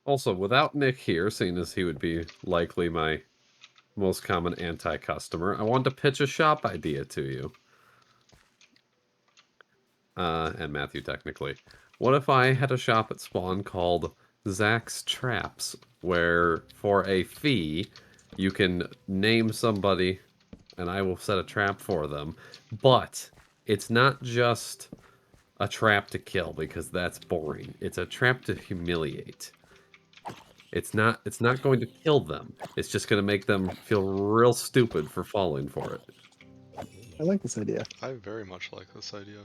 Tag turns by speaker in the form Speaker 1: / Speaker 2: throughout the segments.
Speaker 1: Also, without Nick here, seeing as he would be likely my most common anti-customer, I wanted to pitch a shop idea to you. And Matthew, technically. What if I had a shop at Spawn called Zach's Traps, where for a fee, you can name somebody and I will set a trap for them. But it's not just a trap to kill, because that's boring. It's a trap to humiliate. It's not going to kill them. It's just going to make them feel real stupid for falling for it.
Speaker 2: I like this idea.
Speaker 3: I very much like this idea.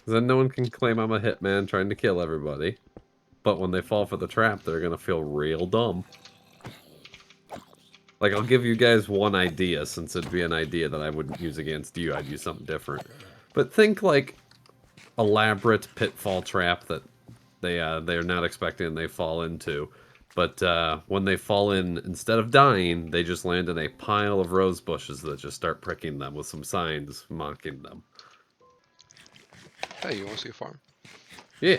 Speaker 1: Then no one can claim I'm a hitman trying to kill everybody. But when they fall for the trap, they're going to feel real dumb. Like, I'll give you guys one idea, since it'd be an idea that I wouldn't use against you. I'd use something different. But think, like, elaborate pitfall trap that they're not expecting and they fall into. But when they fall in, instead of dying, they just land in a pile of rose bushes that just start pricking them with some signs mocking them.
Speaker 3: Hey, you want to see a farm?
Speaker 1: Yeah.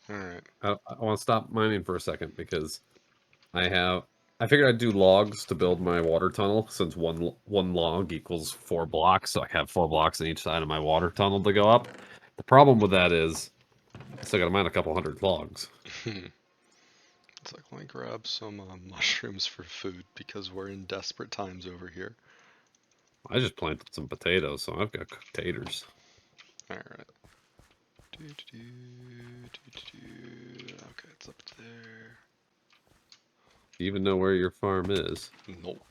Speaker 3: Alright.
Speaker 1: I want to stop mining for a second because I figured I'd do logs to build my water tunnel, since one log equals 4 blocks, so I have 4 blocks on each side of my water tunnel to go up. The problem with that is I still gotta mine a couple hundred logs.
Speaker 3: It's like, let me grab some mushrooms for food because we're in desperate times over here.
Speaker 1: I just planted some potatoes, so I've got taters.
Speaker 3: Alright. Okay, it's up there.
Speaker 1: Do you even know where your farm is?
Speaker 3: Nope.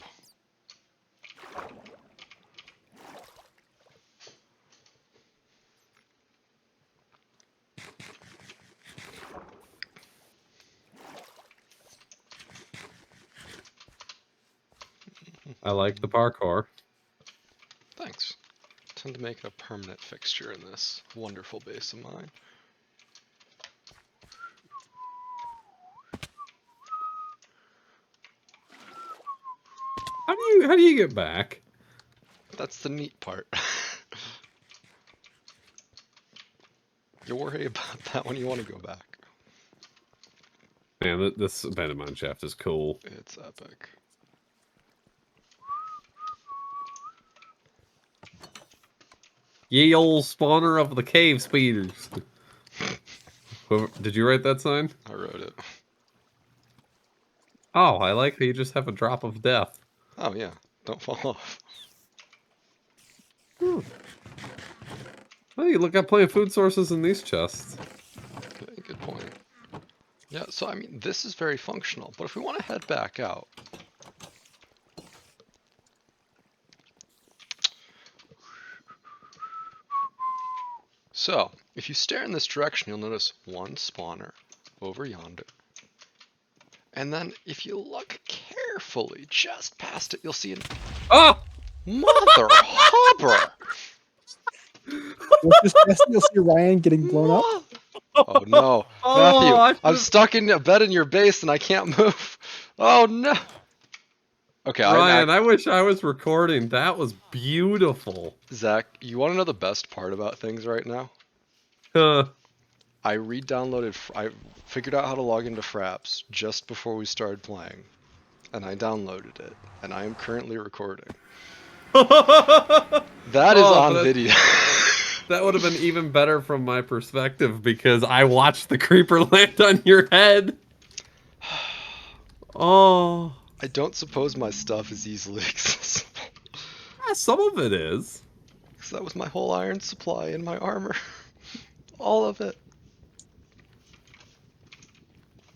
Speaker 1: I like the parkour.
Speaker 3: Thanks. I tend to make it a permanent fixture in this wonderful base of mine.
Speaker 1: How do you get back?
Speaker 3: That's the neat part. You worry about that when you want to go back.
Speaker 1: Man, this abandoned mine shaft is cool.
Speaker 3: It's epic.
Speaker 1: Ye ol' spawner of the cave speeders. Did you write that sign?
Speaker 3: I wrote it.
Speaker 1: Oh, I like that you just have a drop of death.
Speaker 3: Oh yeah, don't fall off.
Speaker 1: Oh, you look at plenty of food sources in these chests.
Speaker 3: Okay, good point. Yeah, so I mean, this is very functional, but if we want to head back out, so if you stare in this direction, you'll notice one spawner over yonder. And then if you look carefully just past it, you'll see an
Speaker 1: Oh!
Speaker 3: mother hubber.
Speaker 2: You'll see Ryan getting blown up.
Speaker 3: Oh no,
Speaker 1: Oh,
Speaker 3: Matthew, I'm stuck in a bed in your base and I can't move. Oh no. Okay,
Speaker 1: Ryan, I wish I was recording. That was beautiful.
Speaker 3: Zach, you want to know the best part about things right now? I figured out how to log into Fraps just before we started playing, and I downloaded it, and I am currently recording. That is on video.
Speaker 1: That would have been even better from my perspective, because I watched the creeper land on your head. Oh.
Speaker 3: I don't suppose my stuff is easily accessible.
Speaker 1: Yeah, some of it is.
Speaker 3: Because that was my whole iron supply and my armor. All of it.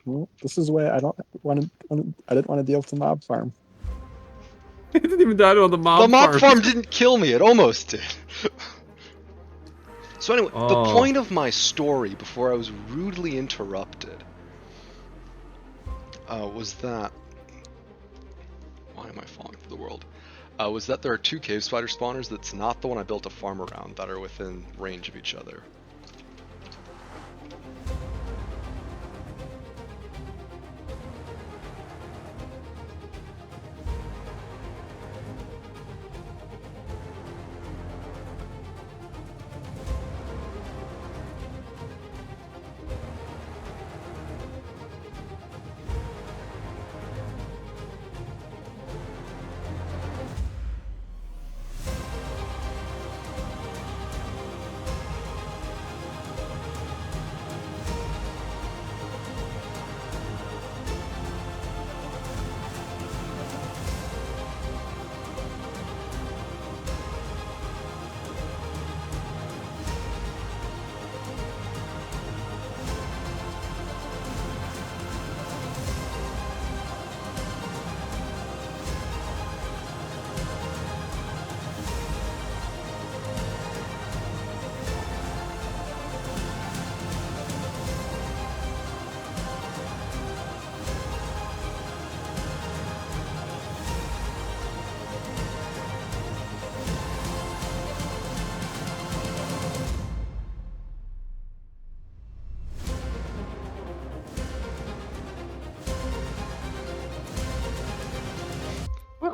Speaker 2: Well, this is why I didn't want to deal with the mob farm.
Speaker 1: It didn't even die on the mob farm.
Speaker 3: The mob farm didn't kill me. It almost did. So anyway, the point of my story before I was rudely interrupted was that... Why am I falling for the world? Was that there are 2 cave spider spawners that's not the one I built a farm around that are within range of each other.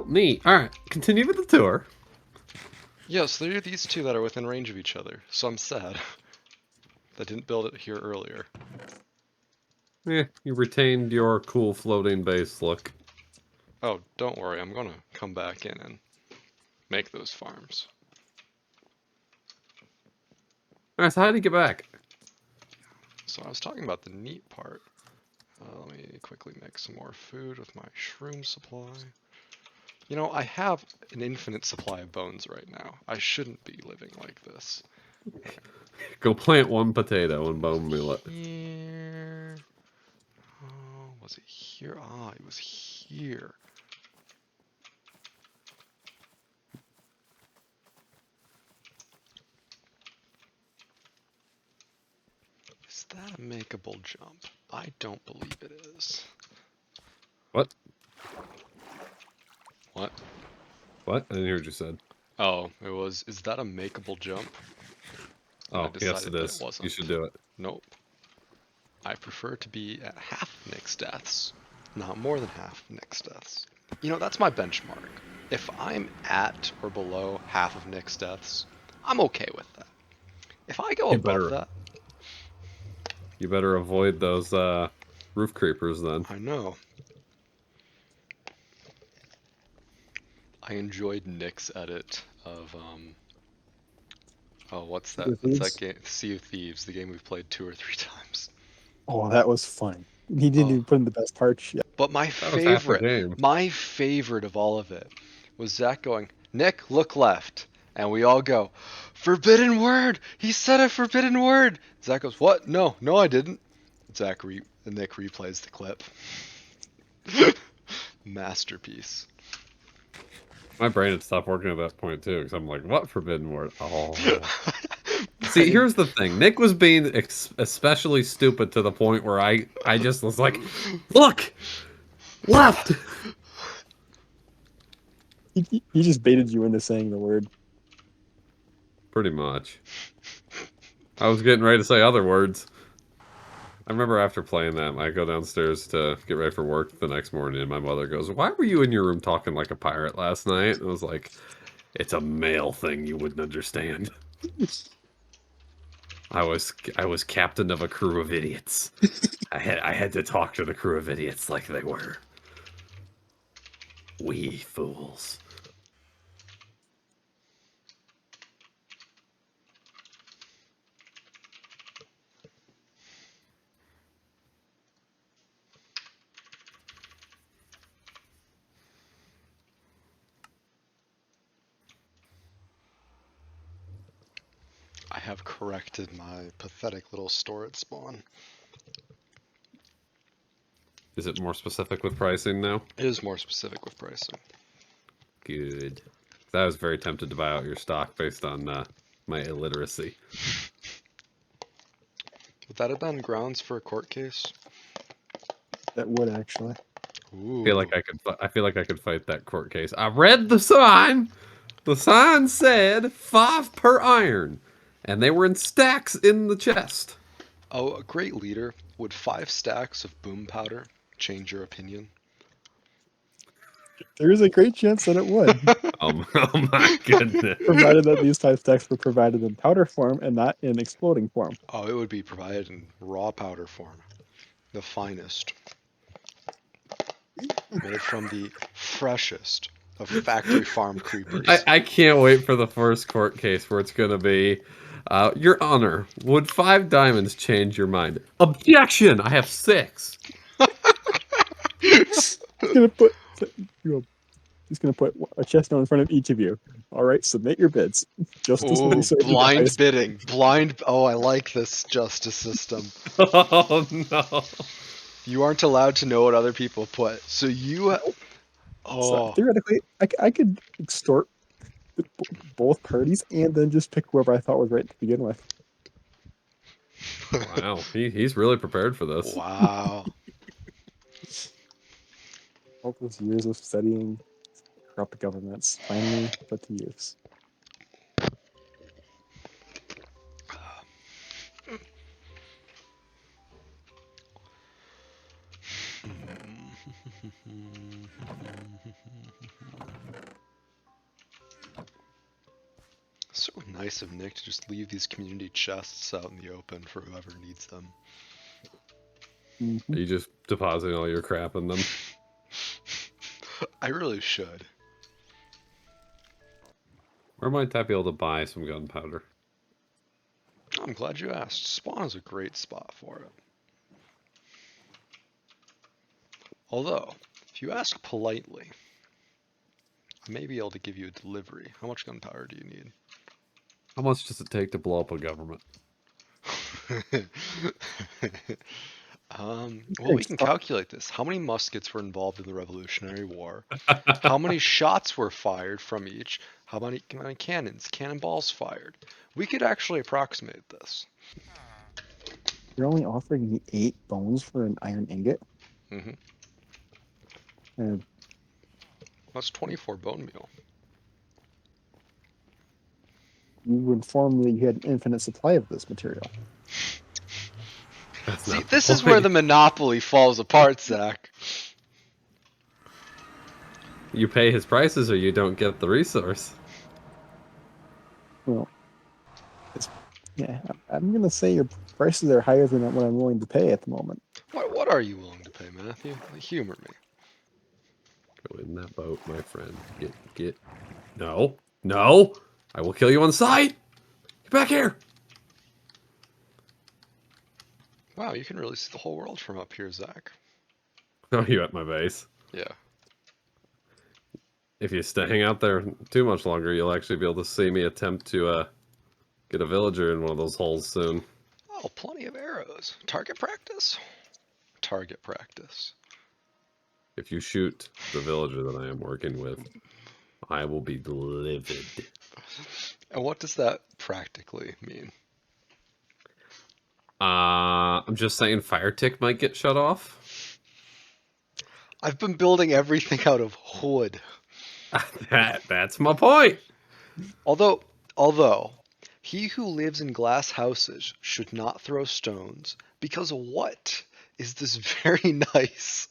Speaker 1: Well, neat. All right, continue with the tour.
Speaker 3: Yes, there are these two that are within range of each other, so I'm sad that didn't build it here earlier.
Speaker 1: You retained your cool floating base look.
Speaker 3: Oh, don't worry, I'm gonna come back in and make those farms.
Speaker 1: All right, so how do you get back?
Speaker 3: So I was talking about the neat part. Let me quickly make some more food with my shroom supply. You know, I have an infinite supply of bones right now. I shouldn't be living like this.
Speaker 1: Go plant one potato and bone meal it.
Speaker 3: Here. Oh, was it here? Ah, it was here. Is that a makeable jump? I don't believe it is.
Speaker 1: What?
Speaker 3: What?
Speaker 1: What? I didn't hear what you said.
Speaker 3: Oh, it was. Is that a makeable jump? And I
Speaker 1: Oh, yes,
Speaker 3: decided
Speaker 1: it
Speaker 3: that
Speaker 1: is.
Speaker 3: it wasn't.
Speaker 1: You should do it.
Speaker 3: Nope. I prefer to be at half Nick's deaths, not more than half Nick's deaths. You know, that's my benchmark. If I'm at or below half of Nick's deaths, I'm okay with that. If I go
Speaker 1: You
Speaker 3: above
Speaker 1: better,
Speaker 3: that,
Speaker 1: you better avoid those roof creepers then.
Speaker 3: I know. I enjoyed Nick's edit of oh, what's
Speaker 2: Sea
Speaker 3: that?
Speaker 2: of
Speaker 3: What's that
Speaker 2: Thieves.
Speaker 3: game? Sea of Thieves, the game we've played 2 or 3 times.
Speaker 2: Oh, that was fun. He didn't
Speaker 3: Oh,
Speaker 2: even put in the best parts yet.
Speaker 3: but
Speaker 1: That was half the game.
Speaker 3: my favorite of all of it was Zach going, Nick, look left. And we all go, forbidden word! He said a forbidden word! Zach goes, what? No, no, I didn't. Nick replays the clip. Masterpiece.
Speaker 1: My brain had stopped working at that point too, because I'm like, what forbidden word? Oh. See,
Speaker 3: Brian,
Speaker 1: here's the thing. Nick was being especially stupid to the point where I just was like, look! Left!
Speaker 2: He just baited you into saying the word.
Speaker 1: Pretty much. I was getting ready to say other words. I remember after playing that, I go downstairs to get ready for work the next morning, and my mother goes, "Why were you in your room talking like a pirate last night?" And I was like, "It's a male thing you wouldn't understand. I was captain of a crew of idiots. I had to talk to the crew of idiots like they were. We fools."
Speaker 3: I have corrected my pathetic little store at spawn.
Speaker 1: Is it more specific with pricing now?
Speaker 3: It is more specific with pricing.
Speaker 1: Good. I was very tempted to buy out your stock based on my illiteracy.
Speaker 3: Would that have been grounds for a court case?
Speaker 2: That would actually.
Speaker 1: I
Speaker 3: Ooh.
Speaker 1: feel like I could fight that court case. I read the sign. The sign said 5 per iron, and they were in stacks in the chest.
Speaker 3: Oh, a great leader. Would 5 stacks of boom powder change your opinion?
Speaker 2: There is a great chance that it would,
Speaker 1: Oh my goodness.
Speaker 2: provided that these 5 stacks were provided in powder form and not in exploding form.
Speaker 3: Oh, it would be provided in raw powder form. The finest. Made from the freshest of factory farm creepers.
Speaker 1: I can't wait for the first court case where it's going to be, Your Honor, would 5 diamonds change your mind? Objection! I have 6.
Speaker 2: He's gonna put, he's gonna put a chest note in front of each of you. All right, submit your bids. Justice will be
Speaker 3: Oh,
Speaker 2: served.
Speaker 3: blind bidding. Oh, I like this justice system.
Speaker 1: Oh no.
Speaker 3: You aren't allowed to know what other people put. So you.
Speaker 2: So
Speaker 3: Oh.
Speaker 2: theoretically, I could extort both parties and then just pick whoever I thought was right to begin with.
Speaker 1: Wow, he's really prepared for this.
Speaker 3: Wow.
Speaker 2: All those years of studying corrupt governments finally put to use.
Speaker 3: So nice of Nick to just leave these community chests out in the open for whoever needs them.
Speaker 2: Mhm.
Speaker 1: Are you just depositing all your crap in them?
Speaker 3: I really should.
Speaker 1: Where might I be able to buy some gunpowder?
Speaker 3: I'm glad you asked. Spawn is a great spot for it. Although, if you ask politely, I may be able to give you a delivery. How much gunpowder do you need?
Speaker 1: How much does it take to blow up a government?
Speaker 3: Well, we can calculate this. How many muskets were involved in the Revolutionary War? How many shots were fired from each? How many cannonballs fired? We could actually approximate this.
Speaker 2: You're only offering me 8 bones for an iron ingot?
Speaker 3: hmm
Speaker 2: And
Speaker 3: That's 24 bone meal.
Speaker 2: you informed me that you had an infinite supply of this material.
Speaker 1: That's
Speaker 3: See,
Speaker 1: not
Speaker 3: this
Speaker 1: the
Speaker 3: is where
Speaker 1: point.
Speaker 3: the monopoly falls apart, Zach.
Speaker 1: You pay his prices or you don't get the resource.
Speaker 2: Well, yeah, I'm going to say your prices are higher than what I'm willing to pay at the moment.
Speaker 3: What are you willing to pay, Matthew? Humor me.
Speaker 1: Go in that boat, my friend. Get. No. No! I will kill you on sight! Get back here!
Speaker 3: Wow, you can really see the whole world from up here, Zach.
Speaker 1: Oh, you at my base.
Speaker 3: Yeah.
Speaker 1: If you hang out there too much longer, you'll actually be able to see me attempt to get a villager in one of those holes soon.
Speaker 3: Oh, plenty of arrows. Target practice? Target practice.
Speaker 1: If you shoot the villager that I am working with, I will be livid.
Speaker 3: And what does that practically mean?
Speaker 1: I'm just saying fire tick might get shut off.
Speaker 3: I've been building everything out of wood.
Speaker 1: That's my point.
Speaker 3: Although, he who lives in glass houses should not throw stones, because what is this very nice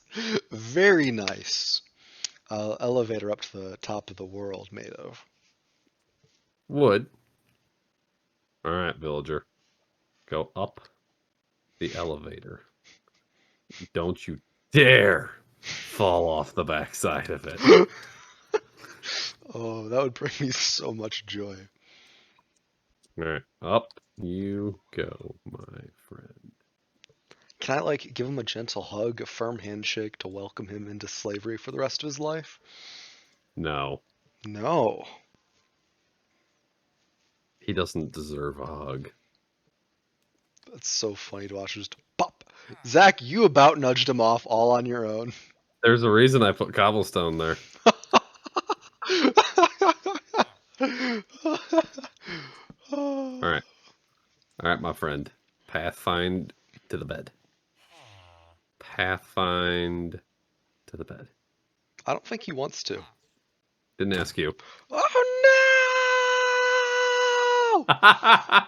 Speaker 3: elevator up to the top of the world made of?
Speaker 1: Wood. All right, villager. Go up the elevator. Don't you dare fall off the backside of it.
Speaker 3: Oh, that would bring me so much joy.
Speaker 1: All right, up you go, my friend.
Speaker 3: Can I, like, give him a gentle hug, a firm handshake to welcome him into slavery for the rest of his life?
Speaker 1: No,
Speaker 3: No.
Speaker 1: he doesn't deserve a hug.
Speaker 3: That's so funny to watch. Just pop. Zach, you about nudged him off all on your own.
Speaker 1: There's a reason I put cobblestone there. All right, my friend. Pathfind to the bed. Pathfind to the bed.
Speaker 3: I don't think he wants to.
Speaker 1: Didn't ask you.
Speaker 3: Oh no!